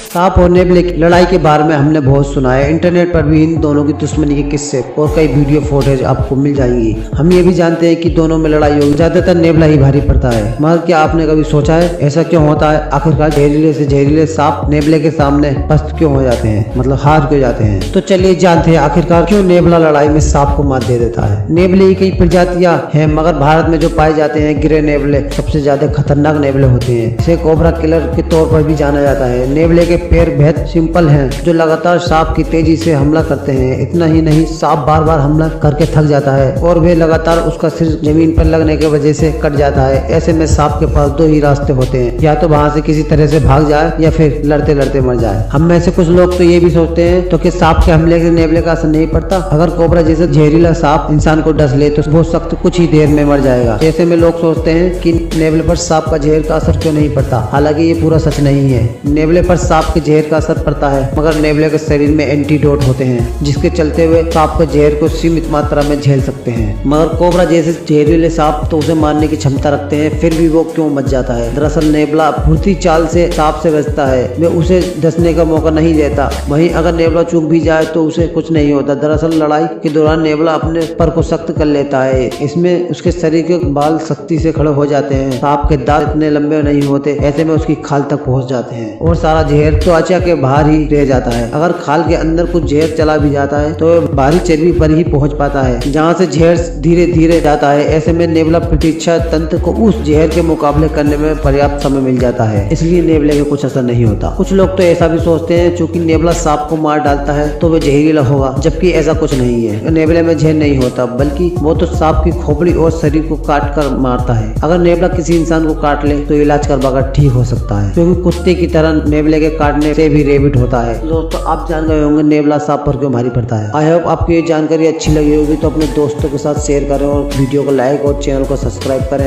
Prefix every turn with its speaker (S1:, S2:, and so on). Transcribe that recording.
S1: सांप और नेवले की लड़ाई के बारे में हमने बहुत सुना है। इंटरनेट पर भी इन दोनों की दुश्मनी के किस्से और कई वीडियो फुटेज आपको मिल जाएंगी। हम ये भी जानते हैं कि दोनों में लड़ाई होगी, ज्यादातर नेवला ही भारी पड़ता है। मगर क्या आपने कभी सोचा है ऐसा क्यों होता है? आखिरकार जहरीले से जहरीले सांप नेवले के सामने पस्त क्यों हो जाते हैं, मतलब हार क्यों जाते हैं? तो चलिए जानते हैं आखिरकार क्यों नेवला लड़ाई में सांप को मात दे देता है। नेवले की कई प्रजातियां हैं, मगर भारत में जो पाए जाते हैं गिरे नेवले सबसे ज्यादा खतरनाक नेवले होते हैं। इसे कोबरा किलर के तौर पर भी जाना जाता है। नेवले के पैर बेहद सिंपल हैं, जो लगातार सांप की तेजी से हमला करते हैं। इतना ही नहीं, सांप बार बार हमला करके थक जाता है और वे लगातार उसका सिर जमीन पर लगने की वजह से कट जाता है। ऐसे में सांप के पास दो ही रास्ते होते हैं, या तो वहां से किसी तरह से भाग जाए या फिर लड़ते लड़ते मर जाए। हम में से कुछ लोग तो ये भी सोचते हैं तो कि सांप के हमले से नेवले का असर नहीं पड़ता। अगर कोबरा जैसे जहरीला सांप इंसान को डस ले तो वो सख्त कुछ ही देर में मर जाएगा। ऐसे में लोग सोचते हैं कि नेवले पर सांप का जहर का असर क्यों नहीं पड़ता। हालांकि ये पूरा सच नहीं है। नेवले पर सांप के जहर का असर पड़ता है, मगर नेवले के शरीर में एंटीडोट होते हैं, जिसके चलते हुए सांप के जहर को सीमित मात्रा में झेल सकते हैं। मगर कोबरा जैसे जहरीले सांप तो उसे मारने की क्षमता रखते हैं, फिर भी वो क्यों मच जाता है? दरअसल नेवला फुर्ती चाल से सांप से बचता है, वे उसे डसने का मौका नहीं देता। वहीं अगर नेवला चूक भी जाए तो उसे कुछ नहीं होता। दरअसल लड़ाई के दौरान नेवला अपने पर को सख्त कर लेता है। इसमें उसके शरीर के बाल सख्ती से खड़े हो जाते हैं। सांप के दांत इतने लंबे नहीं होते, ऐसे में उसकी खाल तक पहुंच जाते हैं और सारा जहर त्वचा के बाहर ही रह जाता है। अगर खाल के अंदर कुछ जहर चला भी जाता है तो बाहरी चर्बी पर ही पहुंच पाता है, जहां से जहर धीरे धीरे जाता है। ऐसे में नेवला प्रतीक्षा तंत्र को उस जहर के मुकाबले करने में पर्याप्त समय मिल जाता है, इसलिए नेवले के कुछ असर नहीं होता। कुछ लोग तो ऐसा भी सोचते हैं चूंकि नेवला सांप को मार डालता है तो वह जहरीला होगा, जबकि ऐसा कुछ नहीं है। नेवले में जहर नहीं होता, बल्कि वो तो सांप की खोपड़ी और शरीर को काट कर मारता है। अगर नेवला किसी इंसान को काट ले तो इलाज करवाकर ठीक हो सकता है, क्योंकि कुत्ते की तरह नेवले के काटने से भी रेबिट होता है। दोस्तों, आप जान गए होंगे नेवला सांप पर क्यों भारी पड़ता है। आई होप आपको ये जानकारी अच्छी लगी होगी, तो अपने दोस्तों के साथ शेयर करें और वीडियो को लाइक और चैनल को सब्सक्राइब करें।